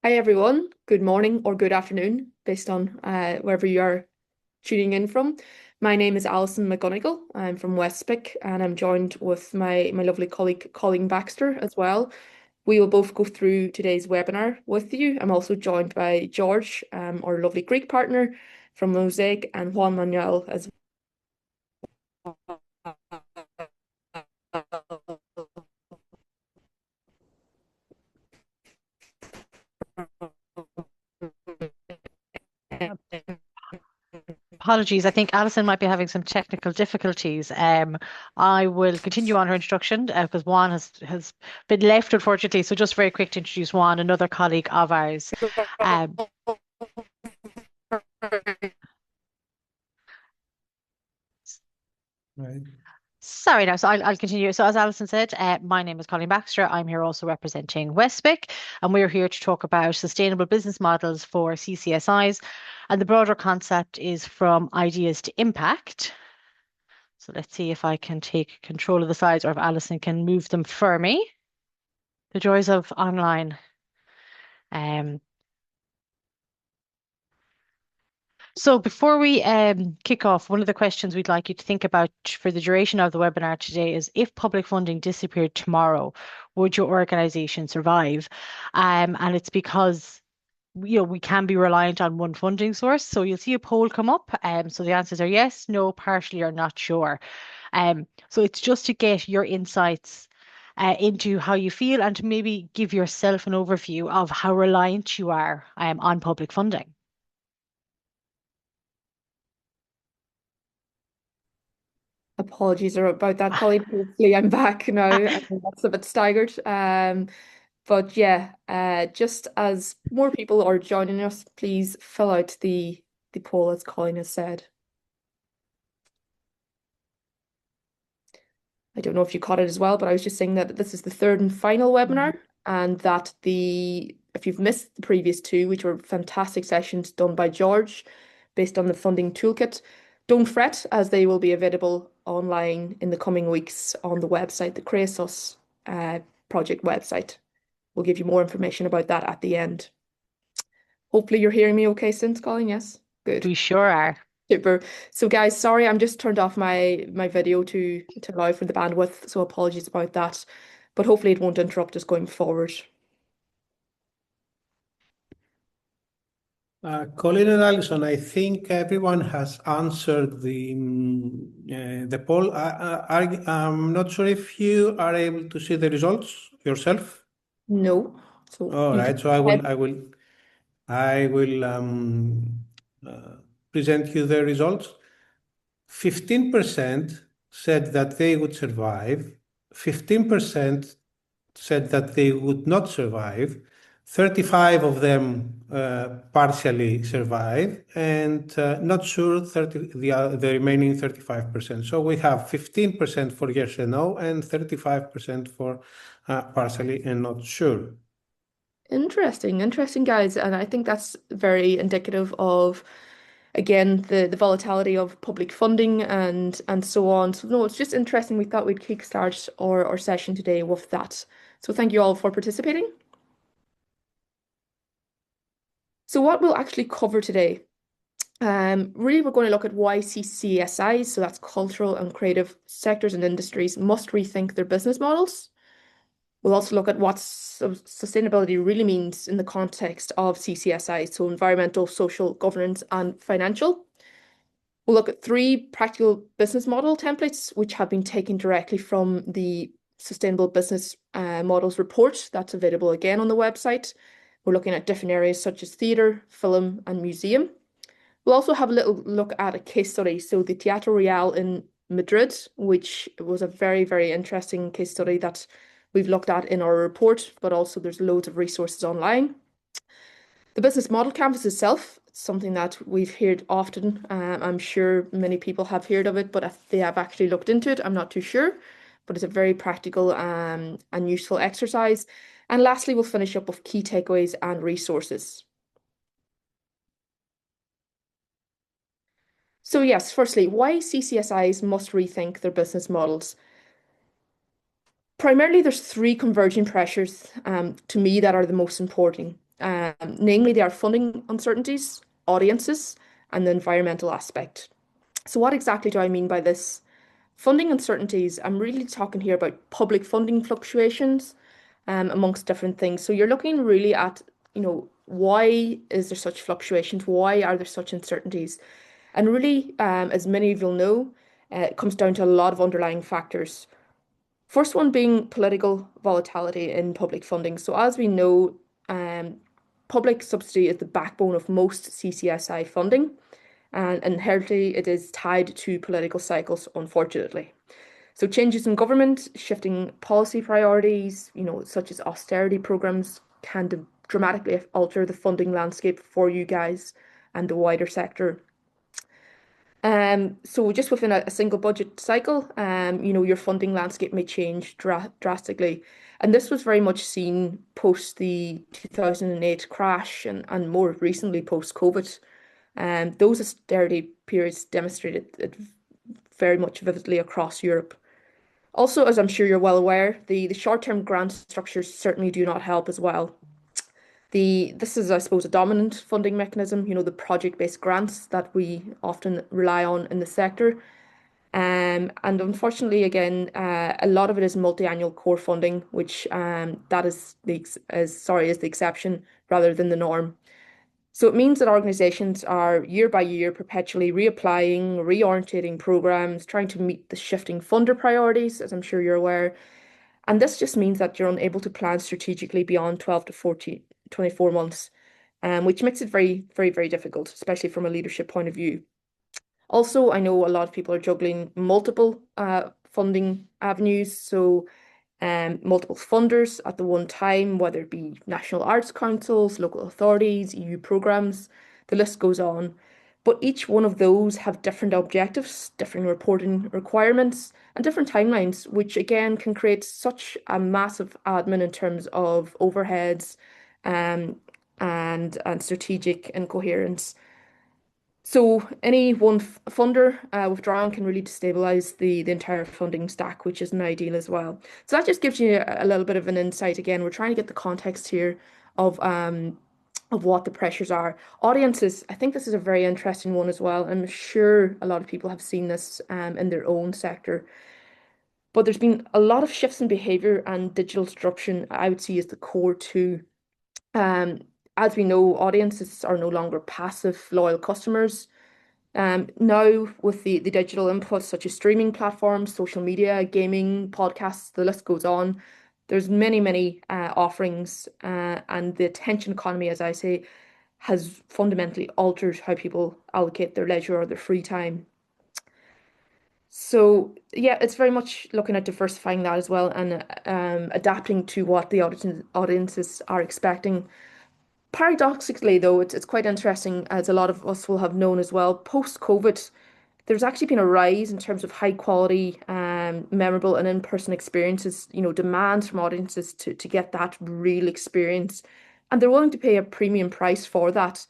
Hi everyone, good morning or good afternoon, based on wherever you are tuning in from. My name is Alison McGonigal. I'm from Westpick and I'm joined with my lovely colleague Colleen Baxter as well. We will both go through today's webinar with you. I'm also joined by George, our lovely Greek partner from Mosaic, and Juan Manuel as Uh, Apologies. I think Alison might be having some technical difficulties. I will continue on her introduction because Juan has been left, unfortunately. So just very quick to introduce Juan, another colleague of ours. Um, Right. Sorry now, so I'll continue. So as Alison said, my name is Colleen Baxter. I'm here also representing Westpick, and we're here to talk about sustainable business models for CCSIs. And the broader concept is from ideas to impact. So let's see if I can take control of the slides or if Alison can move them for me. The joys of online. Um, so before we kick off, one of the questions we'd like you to think about for the duration of the webinar today is if public funding disappeared tomorrow, would your organization survive? And it's because we can be reliant on one funding source. So you'll see a poll come up. So the answers are yes, no, partially, or not sure. So it's just to get your insights into how you feel and to maybe give yourself an overview of how reliant you are on public funding. apologies about that, Colleen. Hopefully I'm back now. I think that's a bit staggered. But yeah, just as more people are joining us, please fill out the poll as Colin has said. I don't know if you caught it as well, but I was just saying that this is the third and final webinar, and that if you've missed the previous two, which were fantastic sessions done by George based on the funding toolkit, don't fret, as they will be available online in the coming weeks on the website, the CreaSus project website. We'll give you more information about that at the end. Hopefully you're hearing me okay since, Colin. Yes, good. We sure are. Super. So guys, sorry, I'm just turned off my video to allow for the bandwidth, so apologies about that. But hopefully it won't interrupt us going forward. Colin and Alison, I think everyone has answered the poll. I'm not sure if you are able to see the results yourself. No. So All you can right, so I will present you the results. 15% said that they would survive. 15% said that they would not survive. 35 of them partially survive, and not sure the remaining 35%. So we have 15% for yes and no, and 35% for partially and not sure. interesting guys, and I think that's very indicative of again the volatility of public funding and so on. So no, it's just interesting. We thought we'd kickstart our session today with that. So thank you all for participating. So what we'll actually cover today, really we're going to look at why CCSIs, so that's cultural and creative sectors and industries, must rethink their business models. We'll also look at what sustainability really means in the context of CCSIs, so environmental, social, governance, and financial. We'll look at three practical business model templates, which have been taken directly from the Sustainable Business Models report that's available again on the website. We're looking at different areas such as theatre, film, and museum. We'll also have a little look at a case study. So the Teatro Real in Madrid, which was a very interesting case study that we've looked at in our report, but also there's loads of resources online. The business model canvas itself, something that we've heard often. I'm sure many people have heard of it, but if they have actually looked into it, I'm not too sure. But it's a very practical and useful exercise. And lastly, we'll finish up with key takeaways and resources. So yes, firstly, why CCSIs must rethink their business models. Primarily, there's three converging pressures to me that are the most important. Namely, they are funding uncertainties, audiences, and the environmental aspect. So what exactly do I mean by this? Funding uncertainties, I'm really talking here about public funding fluctuations amongst different things. So you're looking really at, why is there such fluctuations? Why are there such uncertainties? And really, as many of you'll know, it comes down to a lot of underlying factors. First one being political volatility in public funding. So as we know, um, public subsidy is the backbone of most CCSI funding, and inherently it is tied to political cycles, unfortunately. So changes in government, shifting policy priorities, such as austerity programs, can dramatically alter the funding landscape for you guys and the wider sector. So just within a single budget cycle, your funding landscape may change drastically. And this was very much seen post the 2008 crash and more recently post-COVID. Those austerity periods demonstrated it very much vividly across Europe. Also, as I'm sure you're well aware, the short-term grant structures certainly do not help as well. This is, I suppose, a dominant funding mechanism, the project-based grants that we often rely on in the sector. And unfortunately, again, a lot of it is multi-annual core funding, which that is is the exception rather than the norm. So it means that organizations are year by year perpetually reapplying, reorientating programs, trying to meet the shifting funder priorities, as I'm sure you're aware. And this just means that you're unable to plan strategically beyond 12 to 14, 24 months, which makes it very, very, very difficult, especially from a leadership point of view. Also, I know a lot of people are juggling multiple funding avenues. So multiple funders at the one time, whether it be national arts councils, local authorities, EU programs, the list goes on. But each one of those have different objectives, different reporting requirements, and different timelines, which again can create such a massive admin in terms of overheads um, and strategic incoherence. So any one funder withdrawing can really destabilize the entire funding stack, which isn't ideal as well. So that just gives you a little bit of an insight. Again, we're trying to get the context here of what the pressures are. Audiences, I think this is a very interesting one as well. I'm sure a lot of people have seen this in their own sector. But there's been a lot of shifts in behavior and digital disruption, I would see as the core too. Um, as we know, audiences are no longer passive, loyal customers. Now, with the digital inputs such as streaming platforms, social media, gaming, podcasts, the list goes on. There's many, many offerings, and the attention economy, as I say, has fundamentally altered how people allocate their leisure or their free time. So, yeah, it's very much looking at diversifying that as well and adapting to what the audiences are expecting. Paradoxically, though, it's quite interesting, as a lot of us will have known as well, post-COVID, there's actually been a rise in terms of high quality, memorable and in-person experiences, demands from audiences to get that real experience. And they're willing to pay a premium price for that.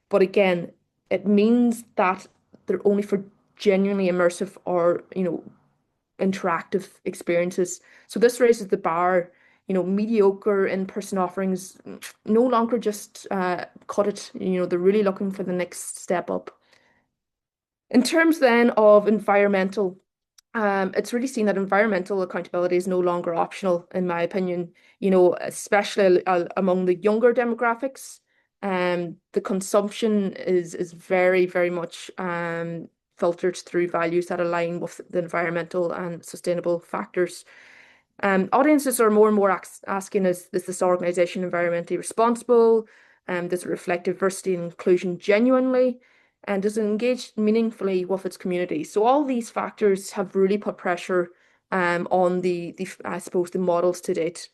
But again, it means that they're only for genuinely immersive or, interactive experiences. So this raises the bar. Mediocre in-person offerings no longer just cut it. They're really looking for the next step up. In terms then of environmental, it's really seen that environmental accountability is no longer optional, in my opinion, especially among the younger demographics. The consumption is very, very much filtered through values that align with the environmental and sustainable factors. Audiences are more and more asking, is this organization environmentally responsible? Does it reflect diversity and inclusion genuinely? And does it engage meaningfully with its community? So all these factors have really put pressure on the I suppose the models to date.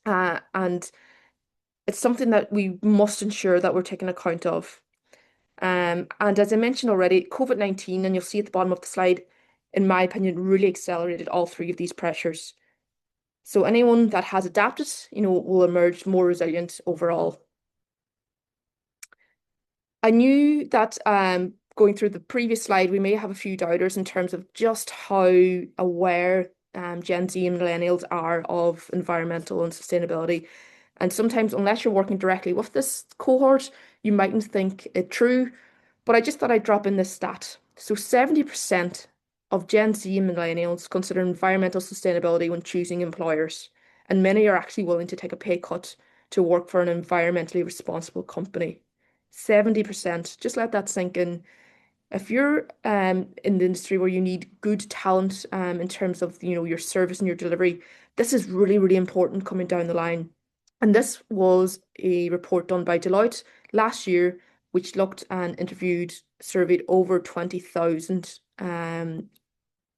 And it's something that we must ensure that we're taking account of. And as I mentioned already, COVID-19, and you'll see at the bottom of the slide, in my opinion, really accelerated all three of these pressures. So anyone that has adapted, will emerge more resilient overall. I knew that going through the previous slide, we may have a few doubters in terms of just how aware Gen Z and millennials are of environmental and sustainability. And sometimes, unless you're working directly with this cohort, you mightn't think it true. But I just thought I'd drop in this stat. So 70% of Gen Z and millennials consider environmental sustainability when choosing employers, and many are actually willing to take a pay cut to work for an environmentally responsible company. 70%. Just let that sink in. If you're in the industry where you need good talent in terms of your service and your delivery, this is really, really important coming down the line. And this was a report done by Deloitte last year, which looked and surveyed over 20,000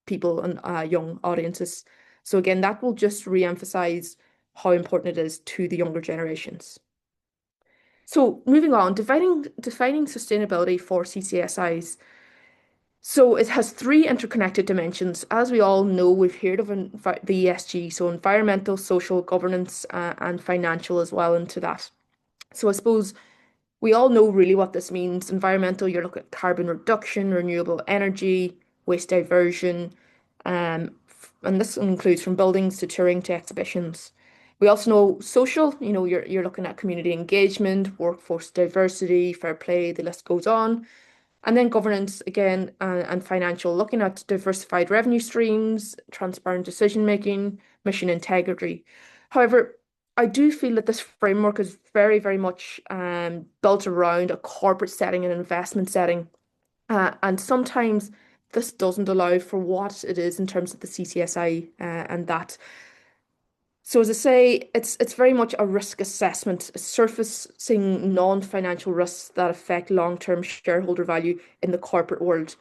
people and young audiences. So again, that will just re-emphasize how important it is to the younger generations. So moving on, defining sustainability for CCSIs. So it has three interconnected dimensions. As we all know, we've heard of the ESG, so environmental, social, governance, and financial as well into that. So I suppose we all know really what this means. Environmental, you're looking at carbon reduction, renewable energy, waste diversion, and this includes from buildings to touring to exhibitions. We also know social, you're looking at community engagement, workforce diversity, fair play, the list goes on. And then governance again, and financial, looking at diversified revenue streams, transparent decision making, mission integrity. However, I do feel that this framework is very, very much built around a corporate setting and investment setting. And sometimes this doesn't allow for what it is in terms of the CCSI and that. So as I say, it's very much a risk assessment, surfacing non-financial risks that affect long-term shareholder value in the corporate world.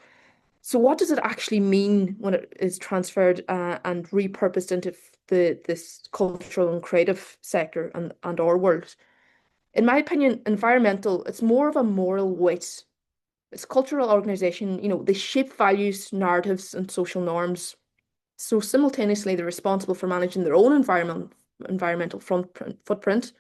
So what does it actually mean when it is transferred and repurposed into this cultural and creative sector and our world? In my opinion, environmental, it's more of a moral weight. It's cultural organization, they shape values, narratives, and social norms. So simultaneously, they're responsible for managing their own environmental footprint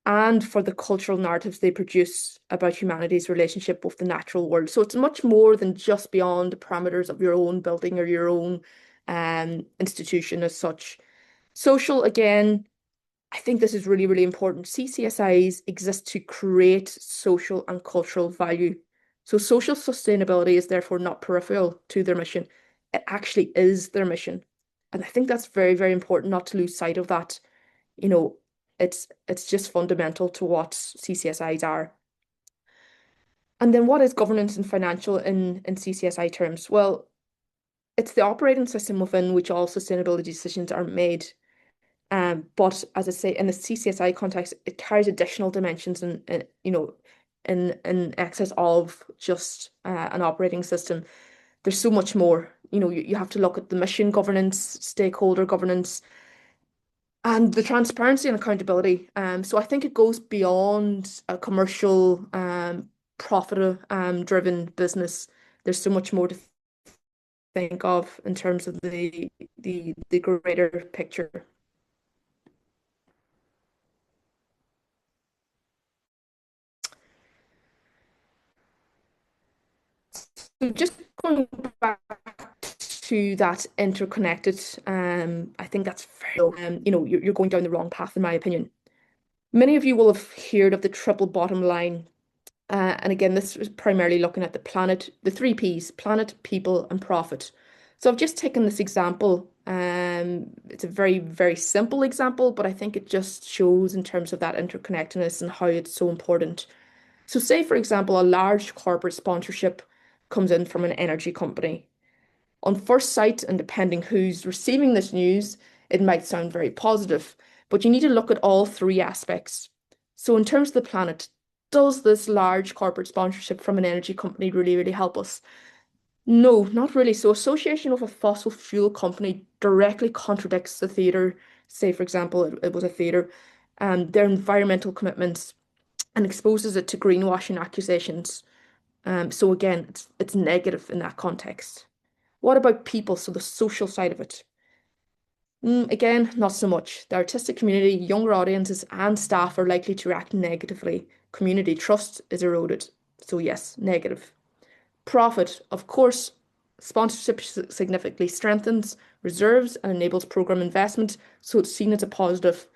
and for the cultural narratives they produce about humanity's relationship with the natural world. So it's much more than just beyond the parameters of your own building or your own institution as such. Social, again, I think this is really, really important. CCSIs exist to create social and cultural value. So social sustainability is therefore not peripheral to their mission. It actually is their mission. And I think that's very, very important not to lose sight of that. You know, it's just fundamental to what CCSIs are. And then what is governance and financial in CCSI terms? Well, it's the operating system within which all sustainability decisions are made. But as I say, in the CCSI context, it carries additional dimensions and in excess of just an operating system. There's so much more. You have to look at the mission governance, stakeholder governance, and the transparency and accountability. So I think it goes beyond a commercial, profit driven business. There's so much more to think of in terms of the greater picture. So just going back to that interconnected, I think that's very, you're going down the wrong path, in my opinion. Many of you will have heard of the triple bottom line. And again, this is primarily looking at the planet, the three Ps, planet, people, and profit. So I've just taken this example. It's a very, very simple example, but I think it just shows in terms of that interconnectedness and how it's so important. So say, for example, a large corporate sponsorship comes in from an energy company. On first sight, and depending who's receiving this news, it might sound very positive, but you need to look at all three aspects. So in terms of the planet, does this large corporate sponsorship from an energy company really, really help us? No, not really. So association with a fossil fuel company directly contradicts the theatre. Say, for example, it was a theatre, their environmental commitments and exposes it to greenwashing accusations. So again, it's negative in that context. What about people? So the social side of it. Again, not so much. The artistic community, younger audiences, and staff are likely to react negatively. Community trust is eroded. So yes, negative. Profit, of course, sponsorship significantly strengthens reserves and enables program investment, so it's seen as a positive.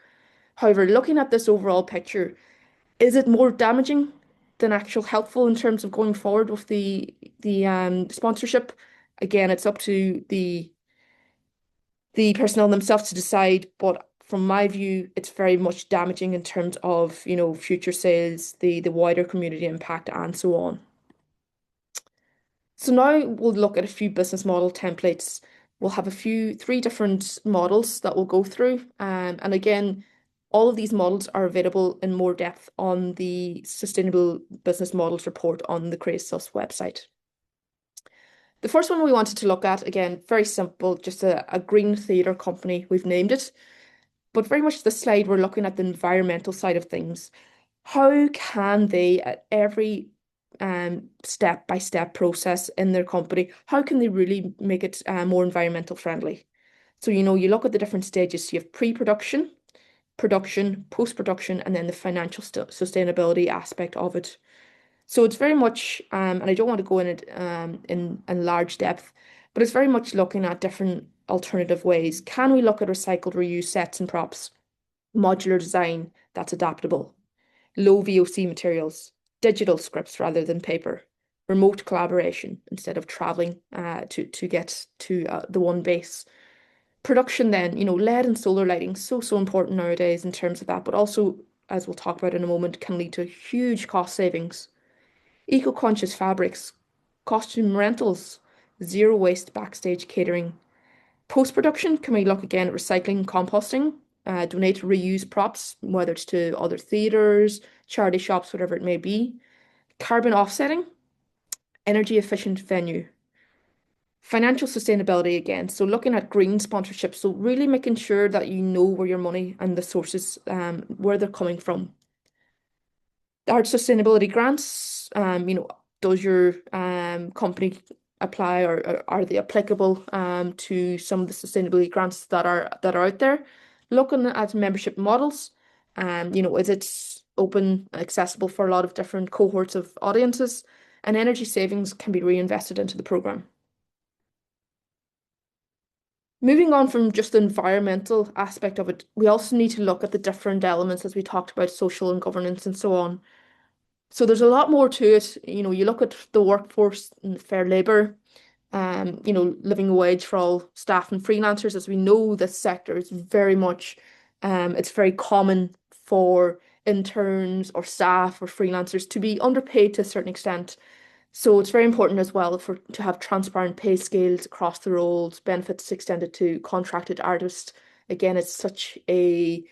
However, looking at this overall picture, is it more damaging than actual helpful in terms of going forward with the sponsorship? Again, it's up to the personnel themselves to decide, but from my view, it's very much damaging in terms of, future sales, the wider community impact, and so on. So now we'll look at a few business model templates. We'll have three different models that we'll go through. And again, all of these models are available in more depth on the Sustainable Business Models report on the CreaSus website. The first one we wanted to look at, again, very simple, just a green theatre company, we've named it. But very much this slide, we're looking at the environmental side of things. How can they, at every step-by-step process in their company, how can they really make it more environmental friendly? So, you look at the different stages. So you have pre-production, production, post-production, and then the financial sustainability aspect of it. So it's very much, and I don't want to go in it in large depth, but it's very much looking at different alternative ways. Can we look at recycled reuse sets and props, modular design that's adaptable, low VOC materials, digital scripts rather than paper, remote collaboration instead of traveling to get to the one base. Production then, LED and solar lighting, so important nowadays in terms of that, but also, as we'll talk about in a moment, can lead to huge cost savings. Eco-conscious fabrics, costume rentals, zero waste backstage catering. Post-production, can we look again at recycling, composting, donate reuse props, whether it's to other theatres, charity shops, whatever it may be. Carbon offsetting, energy efficient venue. Financial sustainability again, so looking at green sponsorship, so really making sure that you know where your money and the sources, where they're coming from. Our sustainability grants, does your company apply, or are they applicable to some of the sustainability grants that are out there? Looking at membership models, is it open, accessible for a lot of different cohorts of audiences, and energy savings can be reinvested into the program. Moving on from just the environmental aspect of it, we also need to look at the different elements as we talked about social and governance and so on. So there's a lot more to it. You look at the workforce and fair labor, living wage for all staff and freelancers. As we know, this sector is very much, it's very common for interns or staff or freelancers to be underpaid to a certain extent. So it's very important as well to have transparent pay scales across the roles, benefits extended to contracted artists. Again, it's such a,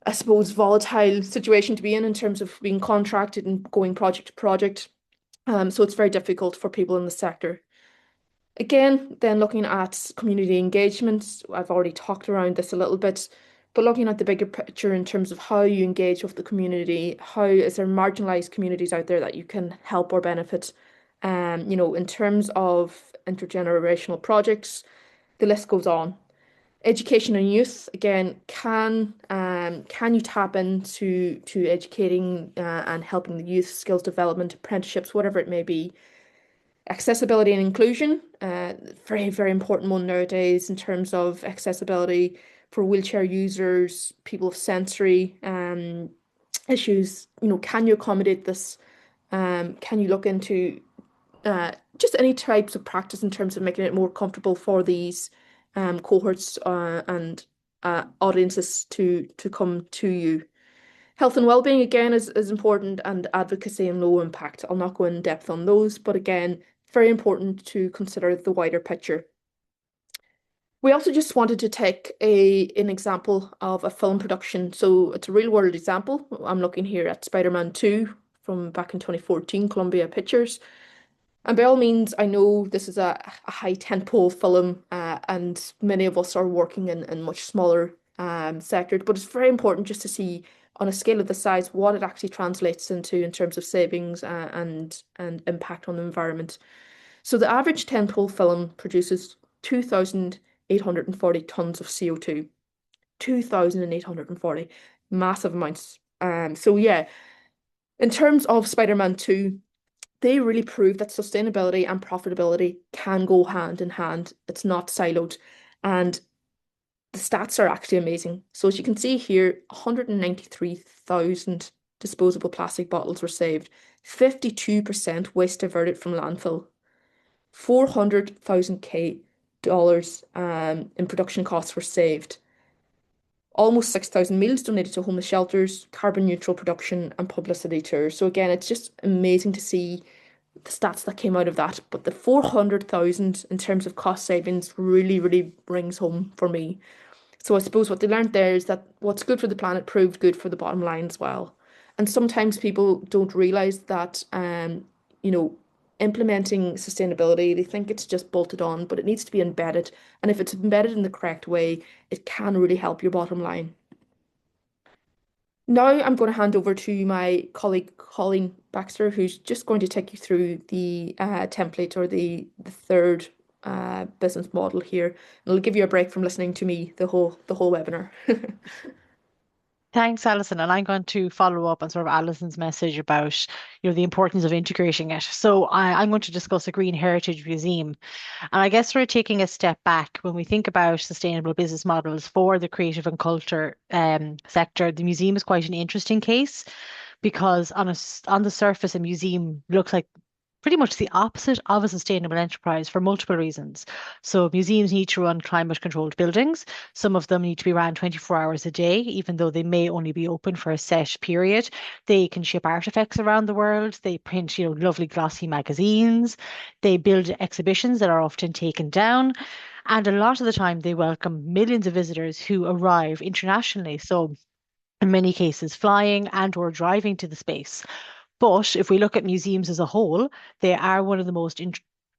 I suppose, volatile situation to be in terms of being contracted and going project to project. So it's very difficult for people in the sector. Again, then looking at community engagement, I've already talked around this a little bit, but looking at the bigger picture in terms of how you engage with the community, how is there marginalized communities out there that you can help or benefit? In terms of intergenerational projects, the list goes on. Education and youth, again, can you tap into educating and helping the youth, skills development, apprenticeships, whatever it may be. Accessibility and inclusion, very, very important one nowadays in terms of accessibility for wheelchair users, people with sensory issues. Can you accommodate this? Can you look into just any types of practice in terms of making it more comfortable for these cohorts and audiences to come to you? Health and well-being again is important, and advocacy and low impact. I'll not go in depth on those, but again, very important to consider the wider picture. We also just wanted to take an example of a film production. So it's a real world example. I'm looking here at Spider-Man 2 from back in 2014, Columbia Pictures. And by all means, I know this is a high tentpole film, and many of us are working in much smaller sectors, but it's very important just to see on a scale of the size what it actually translates into in terms of savings and impact on the environment. So the average tentpole film produces 2,840 tons of CO2. 2,840, massive amounts. So yeah, in terms of Spider-Man 2, they really prove that sustainability and profitability can go hand in hand. It's not siloed. And the stats are actually amazing. So as you can see here, 193,000 disposable plastic bottles were saved, 52% waste diverted from landfill, 400,000 K dollars in production costs were saved, almost 6,000 meals donated to homeless shelters, carbon neutral production, and publicity tours. So again, it's just amazing to see the stats that came out of that. But the 400,000 in terms of cost savings really, really rings home for me. So I suppose what they learned there is that what's good for the planet proved good for the bottom line as well. And sometimes people don't realize that, you know, implementing sustainability, they think it's just bolted on, but it needs to be embedded. And if it's embedded in the correct way, it can really help your bottom line. Now I'm going to hand over to my colleague Colleen Baxter, who's just going to take you through the template or the third business model here. And it'll give you a break from listening to me the whole webinar. Thanks, Alison. And I'm going to follow up on sort of Alison's message about, the importance of integrating it. So I'm going to discuss a Green Heritage Museum. And I guess we're taking a step back when we think about sustainable business models for the creative and culture sector. The museum is quite an interesting case because on the surface, a museum looks like pretty much the opposite of a sustainable enterprise for multiple reasons. So museums need to run climate controlled buildings. Some of them need to be run 24 hours a day, even though they may only be open for a set period. They can ship artifacts around the world. They print, lovely glossy magazines. They build exhibitions that are often taken down. And a lot of the time they welcome millions of visitors who arrive internationally. So in many cases, flying and or driving to the space. But if we look at museums as a whole, they are one of the most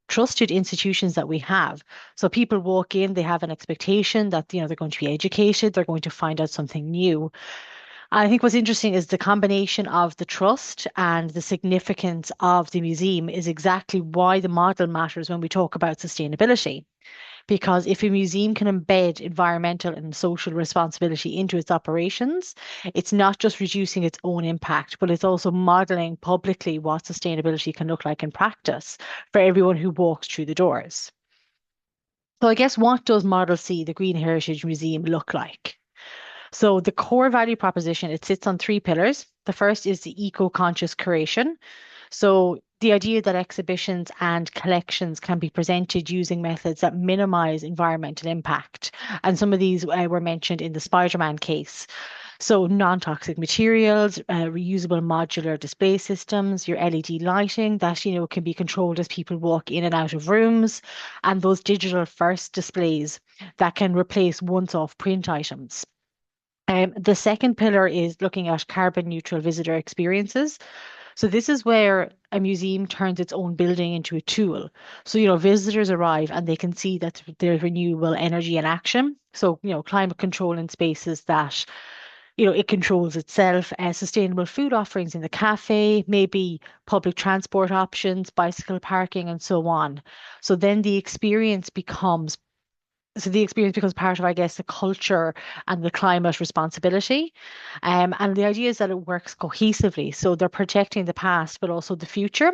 trusted institutions that we have. So people walk in, they have an expectation that they're going to be educated, they're going to find out something new. I think what's interesting is the combination of the trust and the significance of the museum is exactly why the model matters when we talk about sustainability. Because if a museum can embed environmental and social responsibility into its operations, it's not just reducing its own impact, but it's also modeling publicly what sustainability can look like in practice for everyone who walks through the doors. So I guess what does Model C, the Green Heritage Museum, look like? So the core value proposition, it sits on three pillars. The first is the eco-conscious curation. So the idea that exhibitions and collections can be presented using methods that minimize environmental impact. And some of these were mentioned in the Spider-Man case. So non-toxic materials, reusable modular display systems, your LED lighting that, can be controlled as people walk in and out of rooms, and those digital first displays that can replace once-off print items. The second pillar is looking at carbon neutral visitor experiences. So this is where a museum turns its own building into a tool. So, visitors arrive and they can see that there's renewable energy in action. So, climate control in spaces that, it controls itself, sustainable food offerings in the cafe, maybe public transport options, bicycle parking, and so on. So then the experience becomes part of, I guess, the culture and the climate responsibility. And the idea is that it works cohesively. So they're protecting the past, but also the future,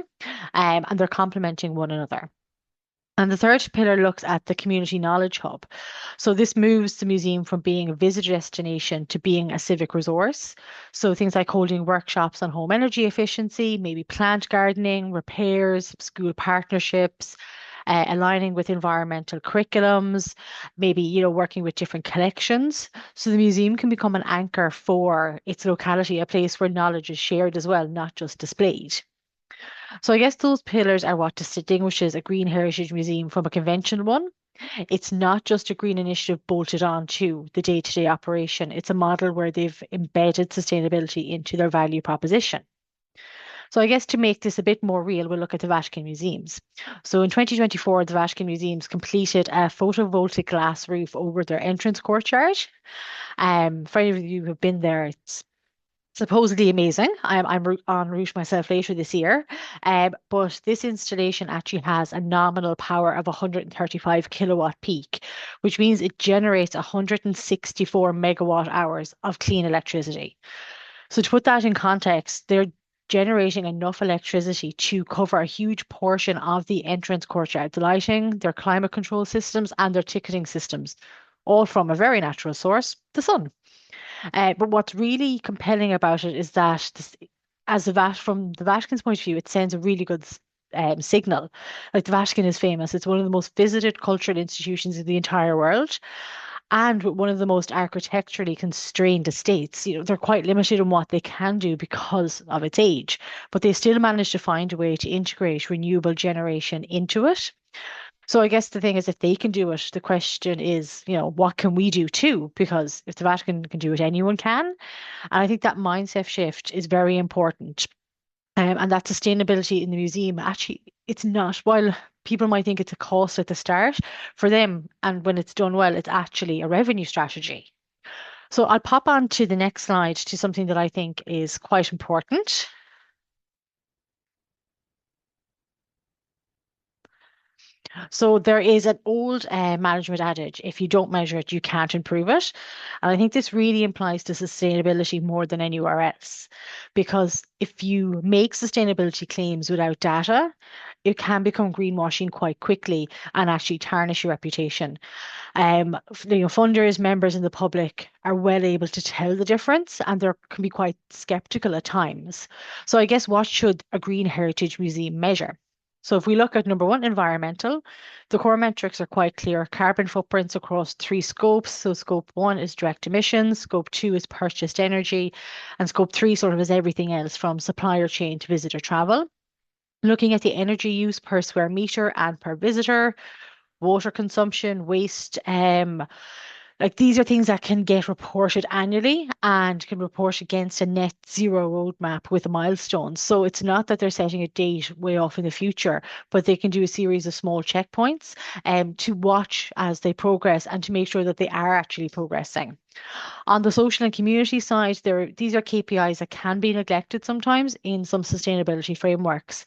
and they're complementing one another. And the third pillar looks at the community knowledge hub. So this moves the museum from being a visitor destination to being a civic resource. So things like holding workshops on home energy efficiency, maybe plant gardening, repairs, school partnerships, aligning with environmental curriculums, maybe, working with different collections. So the museum can become an anchor for its locality, a place where knowledge is shared as well, not just displayed. So I guess those pillars are what distinguishes a Green Heritage Museum from a conventional one. It's not just a green initiative bolted on to the day-to-day operation. It's a model where they've embedded sustainability into their value proposition. So I guess to make this a bit more real, we'll look at the Vatican Museums. So in 2024, the Vatican Museums completed a photovoltaic glass roof over their entrance courtyard. For any of you who have been there, it's supposedly amazing. I'm en route myself later this year. But this installation actually has a nominal power of 135 kilowatt peak, which means it generates 164 megawatt hours of clean electricity. So to put that in context, they're generating enough electricity to cover a huge portion of the entrance courtyard, the lighting, their climate control systems, and their ticketing systems, all from a very natural source, the sun. But what's really compelling about it is that from the Vatican's point of view, it sends a really good signal. Like the Vatican is famous. It's one of the most visited cultural institutions in the entire world. And with one of the most architecturally constrained estates, they're quite limited in what they can do because of its age, but they still manage to find a way to integrate renewable generation into it. So I guess the thing is, if they can do it, the question is, what can we do too? Because if the Vatican can do it, anyone can. And I think that mindset shift is very important. And that sustainability in the museum, actually, it's not, while people might think it's a cost at the start, for them, and when it's done well, it's actually a revenue strategy. So I'll pop on to the next slide to something that I think is quite important. So there is an old management adage, if you don't measure it, you can't improve it. And I think this really applies to sustainability more than anywhere else. Because if you make sustainability claims without data, it can become greenwashing quite quickly and actually tarnish your reputation. Funders, members, and the public are well able to tell the difference, and they can be quite skeptical at times. So I guess what should a green heritage museum measure? So if we look at number one, environmental, the core metrics are quite clear. Carbon footprints across three scopes. So scope one is direct emissions, scope two is purchased energy, and scope three sort of is everything else from supplier chain to visitor travel. Looking at the energy use per square meter and per visitor, water consumption, waste, like these are things that can get reported annually and can report against a net zero roadmap with a milestone. So it's not that they're setting a date way off in the future, but they can do a series of small checkpoints to watch as they progress and to make sure that they are actually progressing. On the social and community side, these are KPIs that can be neglected sometimes in some sustainability frameworks.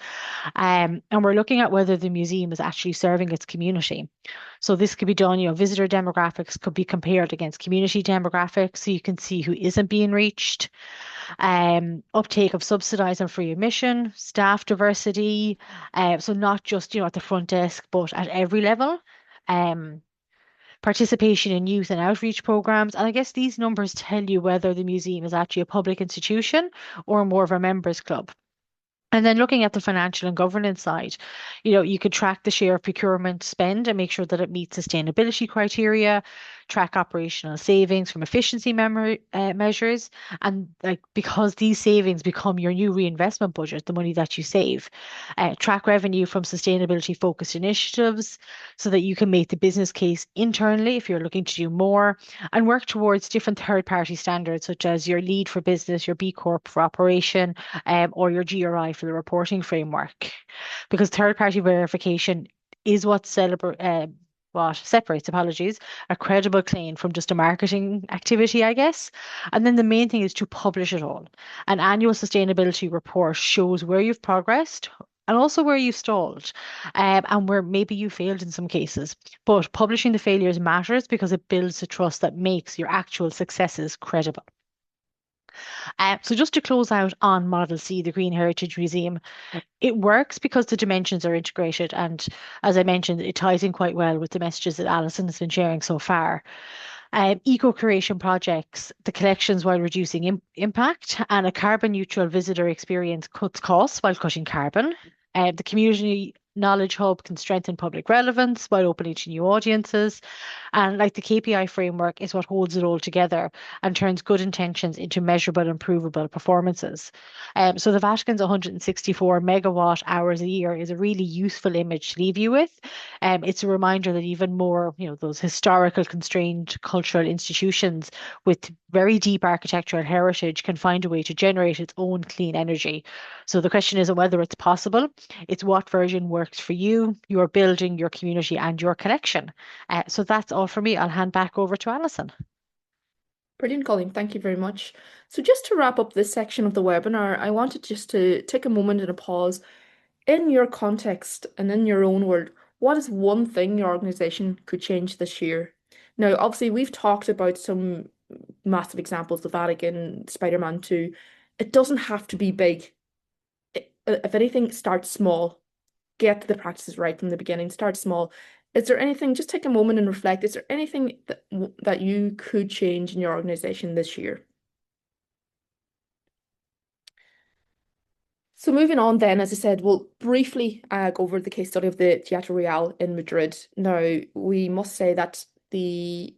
And we're looking at whether the museum is actually serving its community. So this could be done, visitor demographics could be compared against community demographics so you can see who isn't being reached. Uptake of subsidised and free admission, staff diversity, so not just, at the front desk, but at every level. Um, Participation in youth and outreach programs. And I guess these numbers tell you whether the museum is actually a public institution or more of a members club. And then looking at the financial and governance side, you could track the share of procurement spend and make sure that it meets sustainability criteria, track operational savings from efficiency measures. And like because these savings become your new reinvestment budget, the money that you save, track revenue from sustainability focused initiatives so that you can make the business case internally if you're looking to do more and work towards different third party standards, such as your lead for business, your B Corp for operation, or your GRI for the reporting framework. Because third party verification is what separates, apologies, a credible claim from just a marketing activity, I guess. And then the main thing is to publish it all. An annual sustainability report shows where you've progressed and also where you've stalled, and where maybe you failed in some cases. But publishing the failures matters because it builds the trust that makes your actual successes credible. So just to close out on Model C, the Green Heritage Museum, it works because the dimensions are integrated. And as I mentioned, it ties in quite well with the messages that Alison has been sharing so far. Eco-creation projects, the collections while reducing impact, and a carbon neutral visitor experience cuts costs while cutting carbon. The community knowledge hub can strengthen public relevance while opening to new audiences. And like the KPI framework is what holds it all together and turns good intentions into measurable and provable performances. So the Vatican's 164 megawatt hours a year is a really useful image to leave you with. It's a reminder that even more, those historical constrained cultural institutions with very deep architectural heritage can find a way to generate its own clean energy. So the question isn't whether it's possible, it's what version works for you, your building, your community, and your connection. So that's all for me. I'll hand back over to Alison. Brilliant, Colleen. Thank you very much. So just to wrap up this section of the webinar, I wanted just to take a moment and a pause. In your context and in your own world, what is one thing your organization could change this year? Now, obviously, we've talked about some massive examples, the Vatican, Spider-Man 2. It doesn't have to be big. If anything, start small. Get the practices right from the beginning. Start small. Is there anything, just take a moment and reflect, is there anything that you could change in your organization this year? So moving on then, as I said, we'll briefly go over the case study of the Teatro Real in Madrid. Now, we must say that the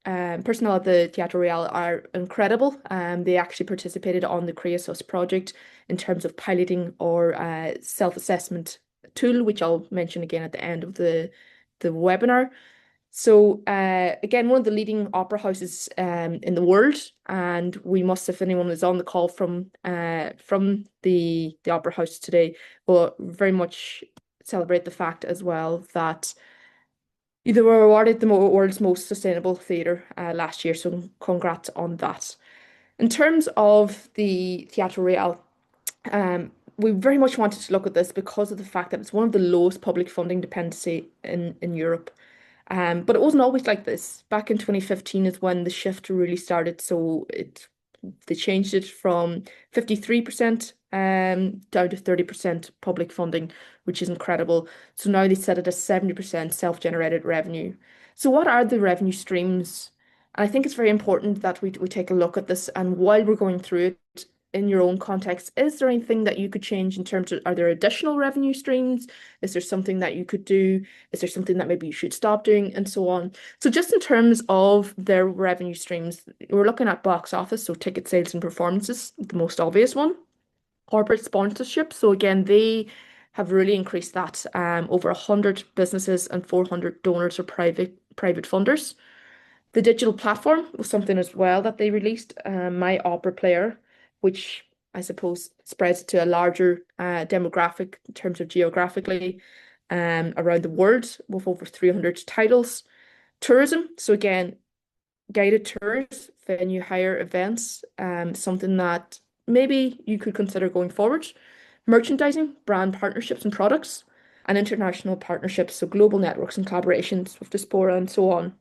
personnel at the Teatro Real are incredible. They actually participated on the CreaSus project in terms of piloting or self-assessment tool, which I'll mention again at the end of the webinar. So again, one of the leading opera houses in the world, and we must, if anyone is on the call from the opera house today, will very much celebrate the fact as well that they were awarded the world's most sustainable theatre last year. So congrats on that. In terms of the Teatro Real, we very much wanted to look at this because of the fact that it's one of the lowest public funding dependency in Europe. But it wasn't always like this. Back in 2015 is when the shift really started. So they changed it from 53% down to 30% public funding, which is incredible. So now they set it as 70% self-generated revenue. So what are the revenue streams? And I think it's very important that we take a look at this. And while we're going through it in your own context, is there anything that you could change in terms of, are there additional revenue streams? Is there something that you could do? Is there something that maybe you should stop doing, and so on? So just in terms of their revenue streams, we're looking at box office, so ticket sales and performances, the most obvious one. Corporate sponsorship. So again, they have really increased that. Over 100 businesses and 400 donors or private funders. The digital platform was something as well that they released, My Opera Player, which I suppose spreads to a larger demographic in terms of geographically around the world with over 300 titles. Tourism, so again, guided tours, venue hire events, something that maybe you could consider going forward. Merchandising, brand partnerships and products, and international partnerships, so global networks and collaborations with diaspora and so on.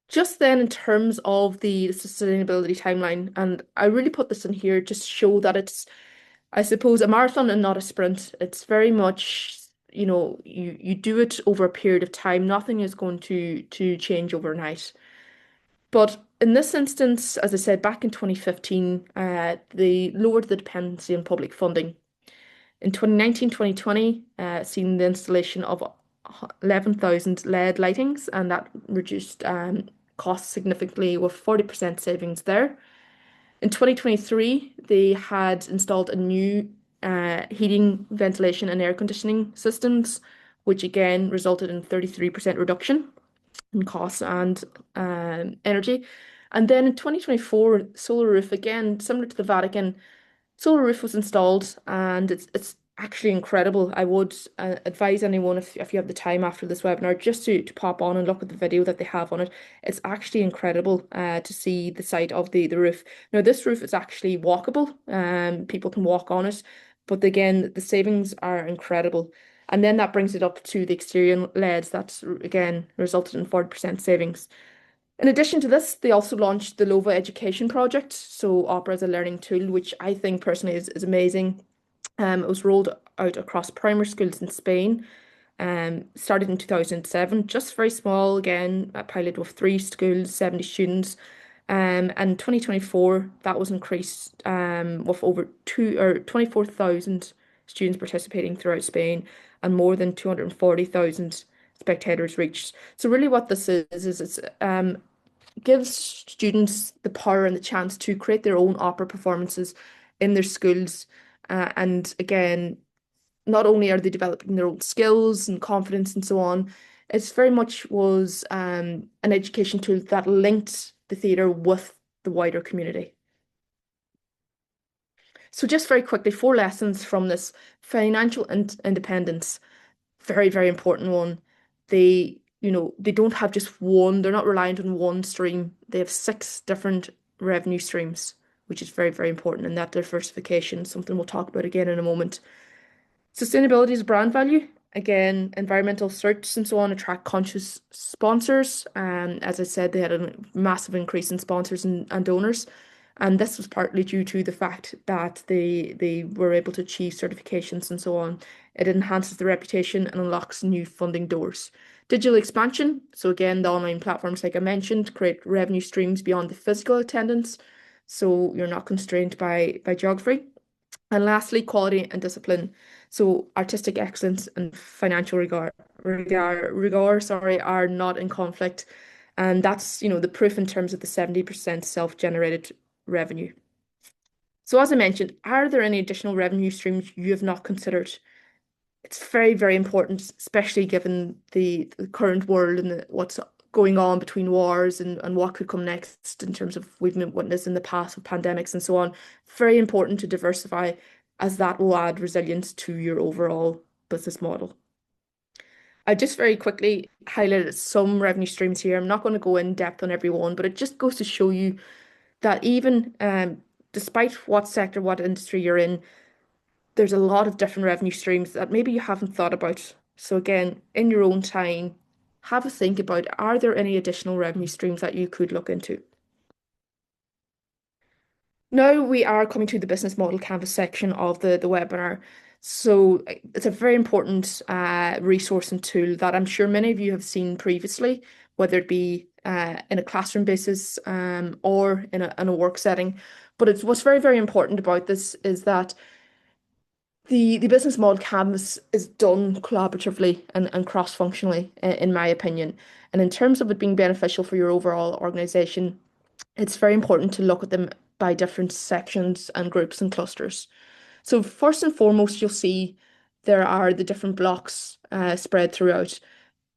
Just then, in terms of the sustainability timeline, and I really put this in here just to show that it's, I suppose, a marathon and not a sprint. It's very much, you do it over a period of time. Nothing is going to change overnight. But in this instance, as I said, back in 2015, they lowered the dependency on public funding. In 2019, 2020, seen the installation of 11,000 LED lightings, and that reduced costs significantly with 40% savings there. In 2023, they had installed a new heating, ventilation, and air conditioning systems, which again resulted in 33% reduction in costs and energy. And then in 2024, solar roof, again, similar to the Vatican, solar roof was installed, and it's actually incredible. I would advise anyone, if you have the time after this webinar, just to pop on and look at the video that they have on it. It's actually incredible to see the side of the roof. Now, this roof is actually walkable. People can walk on it, but again, the savings are incredible. And then that brings it up to the exterior LEDs. That's again resulted in 40% savings. In addition to this, they also launched the LOVA Education Project, so opera as a learning tool, which I think personally is amazing. It was rolled out across primary schools in Spain, started in 2007, just very small, again, a pilot with 3 schools, 70 students. And 2024, that was increased with over 24,000 students participating throughout Spain and more than 240,000 spectators reached. So really what this is it's gives students the power and the chance to create their own opera performances in their schools. And again, not only are they developing their own skills and confidence and so on, it's very much was an education tool that linked the theatre with the wider community. So just very quickly, 4 lessons from this: financial independence, very, very important one. They don't have just one, they're not reliant on one stream. They have 6 different revenue streams, which is very, very important. And that diversification, something we'll talk about again in a moment. Sustainability is brand value. Again, environmental certs and so on attract conscious sponsors. As I said, they had a massive increase in sponsors and donors. And this was partly due to the fact that they were able to achieve certifications and so on. It enhances the reputation and unlocks new funding doors. Digital expansion. So again, the online platforms, like I mentioned, create revenue streams beyond the physical attendance. So you're not constrained by geography. And lastly, quality and discipline. So artistic excellence and financial rigor, sorry, are not in conflict. And that's, the proof in terms of the 70% self-generated revenue. So as I mentioned, are there any additional revenue streams you have not considered? It's very, very important, especially given the current world and what's going on between wars and what could come next in terms of we've witnessed in the past with pandemics and so on. Very important to diversify, as that will add resilience to your overall business model. I just very quickly highlighted some revenue streams here. I'm not going to go in depth on every one, but it just goes to show you that even despite what sector, what industry you're in, there's a lot of different revenue streams that maybe you haven't thought about. So again, in your own time, have a think about, are there any additional revenue streams that you could look into? Now we are coming to the business model canvas section of the webinar. So it's a very important resource and tool that I'm sure many of you have seen previously, whether it be in a classroom basis or in a work setting. But what's very, very important about this is that the business model canvas is done collaboratively and cross-functionally, in my opinion. And in terms of it being beneficial for your overall organization, it's very important to look at them by different sections and groups and clusters. So first and foremost, you'll see there are the different blocks spread throughout.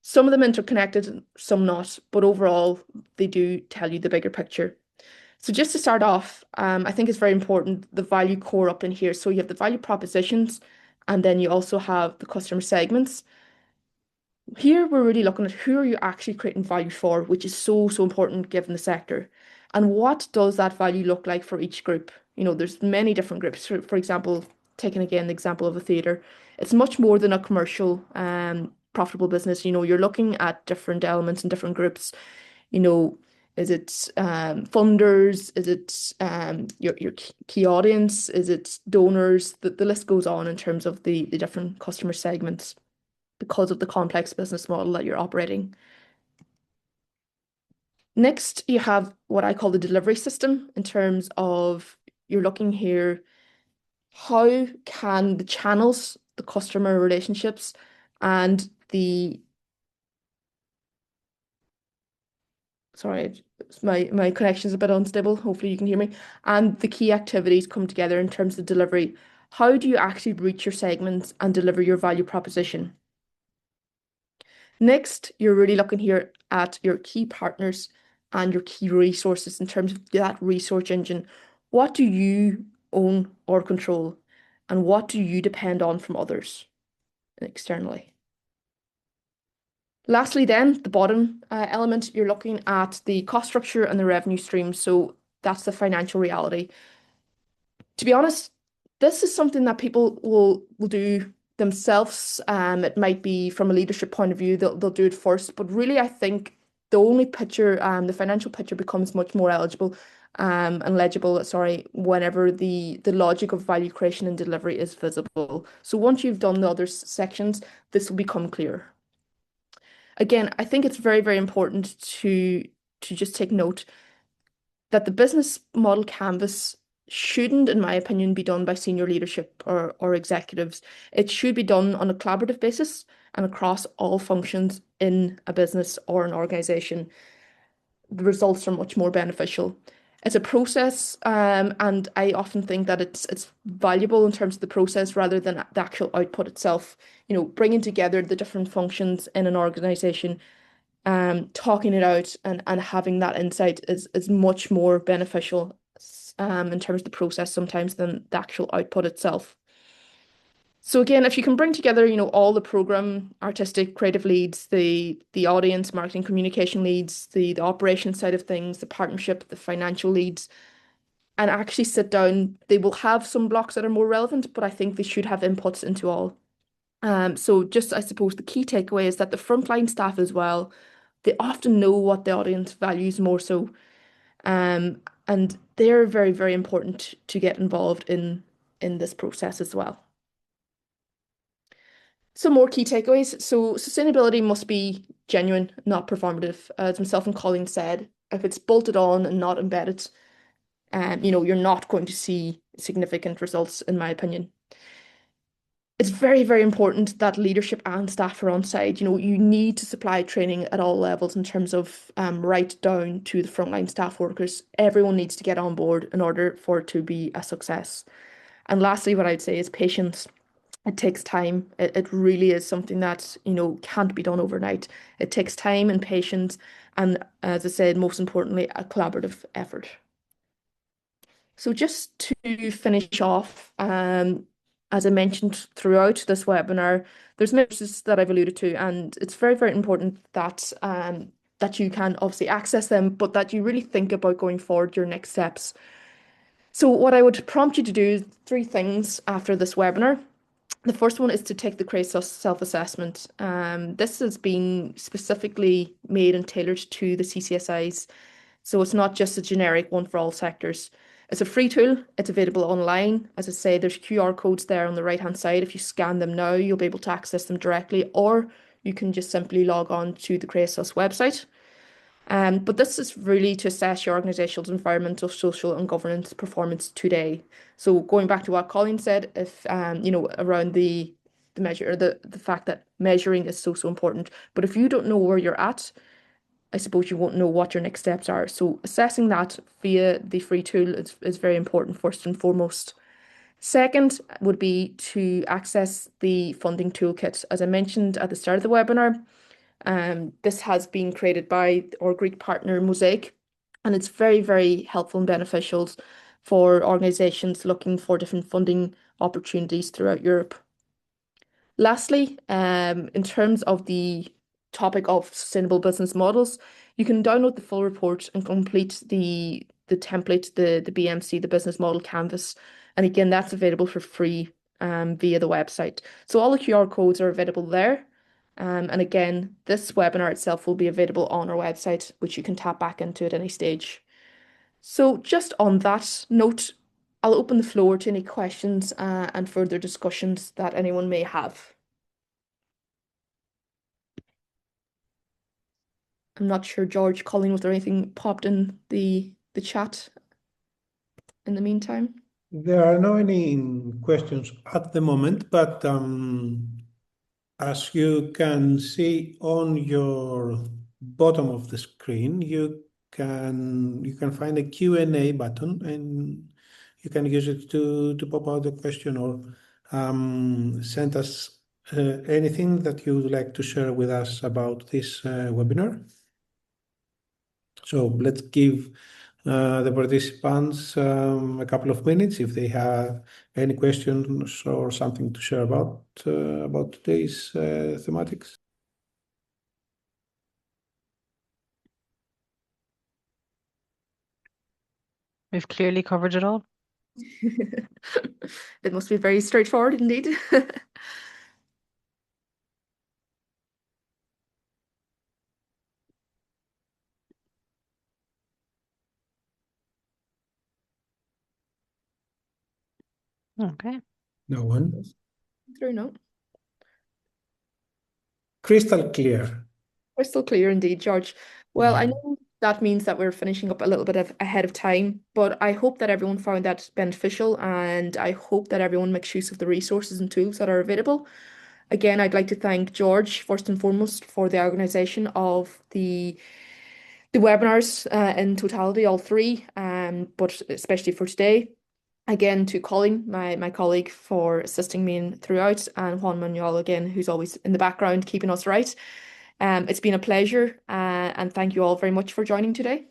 Some of them interconnected, some not, but overall, they do tell you the bigger picture. So just to start off, I think it's very important the value core up in here. So you have the value propositions, and then you also have the customer segments. Here we're really looking at who are you actually creating value for, which is so, so important given the sector. And what does that value look like for each group? There's many different groups. For example, taking again the example of a theatre, it's much more than a commercial, profitable business. You're looking at different elements and different groups. you know, is it funders? Is it your key audience? Is it donors? The list goes on in terms of the different customer segments because of the complex business model that you're operating. Next, you have what I call the delivery system in terms of you're looking here, how can the channels, the customer relationships, and sorry, my connection is a bit unstable. Hopefully you can hear me. And the key activities come together in terms of delivery. How do you actually reach your segments and deliver your value proposition? Next, you're really looking here at your key partners and your key resources in terms of that research engine. What do you own or control? And what do you depend on from others externally? Lastly, then, the bottom element, you're looking at the cost structure and the revenue stream. So that's the financial reality. To be honest, this is something that people will do themselves. It might be from a leadership point of view, they'll do it first. But really, I think the only picture, the financial picture becomes much more eligible and legible, sorry, whenever the logic of value creation and delivery is visible. So once you've done the other sections, this will become clear. Again, I think it's very, very important to just take note that the business model canvas shouldn't, in my opinion, be done by senior leadership or executives. It should be done on a collaborative basis and across all functions in a business or an organization. The results are much more beneficial. It's a process, and I often think that it's valuable in terms of the process rather than the actual output itself. Bringing together the different functions in an organization, talking it out and having that insight is much more beneficial in terms of the process sometimes than the actual output itself. So again, if you can bring together, all the program, artistic, creative leads, the audience, marketing, communication leads, the operation side of things, the partnership, the financial leads, and actually sit down, they will have some blocks that are more relevant, but I think they should have inputs into all. So just, I suppose, the key takeaway is that the frontline staff as well, they often know what the audience values more so. and they're very, very important to get involved in this process as well. Some more key takeaways. So sustainability must be genuine, not performative. As myself and Colleen said, if it's bolted on and not embedded, you're not going to see significant results, in my opinion. It's very, very important that leadership and staff are on side. You need to supply training at all levels in terms of right down to the frontline staff workers. Everyone needs to get on board in order for it to be a success. And lastly, what I'd say is patience. It takes time. It really is something that, can't be done overnight. It takes time and patience, and as I said, most importantly, a collaborative effort. So just to finish off, as I mentioned throughout this webinar, there's messages that I've alluded to, and it's very, very important that you can obviously access them, but that you really think about going forward your next steps. So what I would prompt you to do is 3 things after this webinar. The first one is to take the CreaSus self-assessment. This has been specifically made and tailored to the CCSIs, so it's not just a generic one for all sectors. It's a free tool. It's available online. As I say, there's QR codes there on the right-hand side. If you scan them now, you'll be able to access them directly, or you can just simply log on to the CreaSus website. But this is really to assess your organization's environmental, social, and governance performance today. So going back to what Colleen said, if around the measure, or the fact that measuring is so important. But if you don't know where you're at, I suppose you won't know what your next steps are. So assessing that via the free tool is very important first and foremost. Second would be to access the funding toolkit. As I mentioned at the start of the webinar, this has been created by our Greek partner Mosaic, and it's very, very helpful and beneficial for organizations looking for different funding opportunities throughout Europe. Lastly, in terms of the topic of sustainable business models, you can download the full report and complete the template, the BMC, the business model canvas. And again, that's available for free via the website. So all the QR codes are available there. And again, this webinar itself will be available on our website, which you can tap back into at any stage. So just on that note, I'll open the floor to any questions and further discussions that anyone may have. I'm not sure, George, Colleen, was there anything popped in the chat in the meantime? There are no any questions at the moment, but as you can see on your bottom of the screen, you can find a Q&A button, and you can use it to pop out a question or send us anything that you would like to share with us about this webinar. So let's give the participants a couple of minutes if they have any questions or something to share about today's thematics. We've clearly covered it all. It must be very straightforward indeed. Okay. No one. Through no. Crystal clear. Crystal clear indeed, George. Well, I know that means that we're finishing up a little bit ahead of time, but I hope that everyone found that beneficial, and I hope that everyone makes use of the resources and tools that are available. Again, I'd like to thank George first and foremost for the organisation of the webinars in totality, all 3, but especially for today. Again, to Colleen, my colleague, for assisting me throughout, and Juan Manuel again, who's always in the background keeping us right. It's been a pleasure, and thank you all very much for joining today.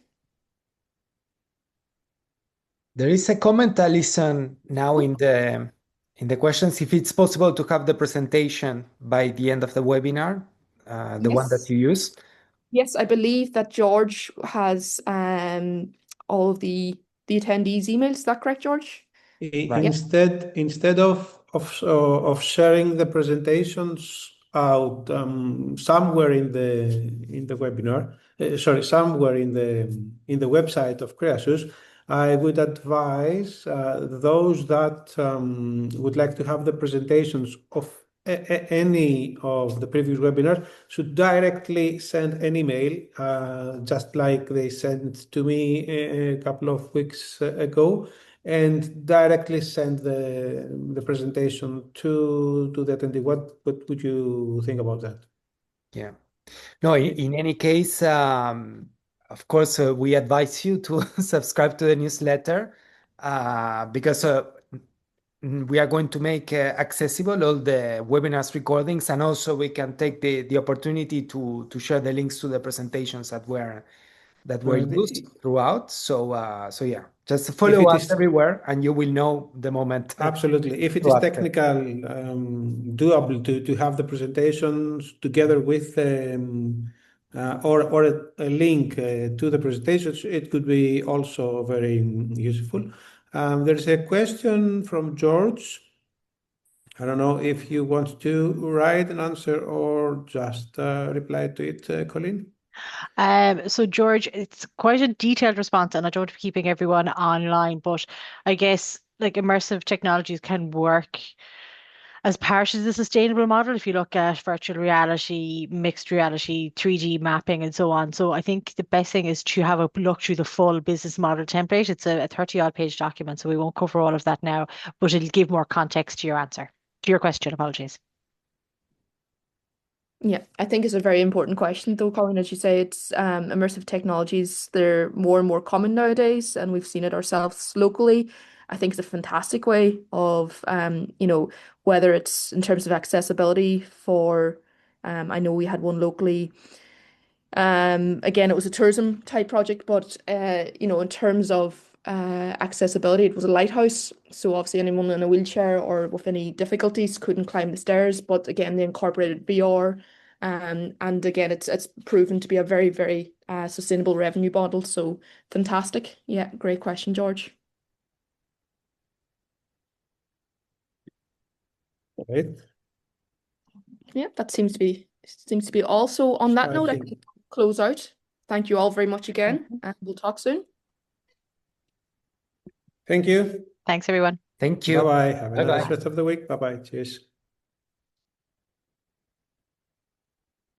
There is a comment, Alison, now in the questions, if it's possible to have the presentation by the end of the webinar, the one that Yes. you used. Yes, I believe that George has all of the attendees' emails. Is that correct, George? Right. Instead of sharing the presentations out somewhere in the webinar, somewhere in the website of CreaSus, I would advise those that would like to have the presentations of any of the previous webinars should directly send an email, just like they sent to me a couple of weeks ago, and directly send the presentation to the attendee. What would you think about that? Yeah. No, in any case, of course, we advise you to subscribe to the newsletter because we are going to make accessible all the webinars recordings, and also we can take the opportunity to share the links to the presentations that were used throughout. So yeah, just follow us everywhere, and you will know the moment. Absolutely. If it is technical, doable to have the presentations together with or a link to the presentations, it could be also very useful. There's a question from George. I don't know if you want to write an answer or just reply to it, Colleen. So George, it's quite a detailed response, and I don't want to be keeping everyone online, but I guess like immersive technologies can work as part of the sustainable model if you look at virtual reality, mixed reality, 3D mapping, and so on. So I think the best thing is to have a look through the full business model template. It's a 30-odd page document, so we won't cover all of that now, but it'll give more context to your answer, to your question. Apologies. Yeah, I think it's a very important question though, Colin. As you say, it's immersive technologies, they're more and more common nowadays, and we've seen it ourselves locally. I think it's a fantastic way of whether it's in terms of accessibility for I know we had one locally. Again, it was a tourism type project, but in terms of accessibility, it was a lighthouse. So obviously anyone in a wheelchair or with any difficulties couldn't climb the stairs. But again, they incorporated VR. And again, it's proven to be a very, very sustainable revenue model. So fantastic. Yeah, great question, George. Right. Yeah, that seems to be also on that note, I can close out. Thank you all very much again, and we'll talk soon. Thank you. Thanks, everyone. Thank you. Bye-bye. Have a nice Bye-bye. rest of the week. Bye-bye. Cheers.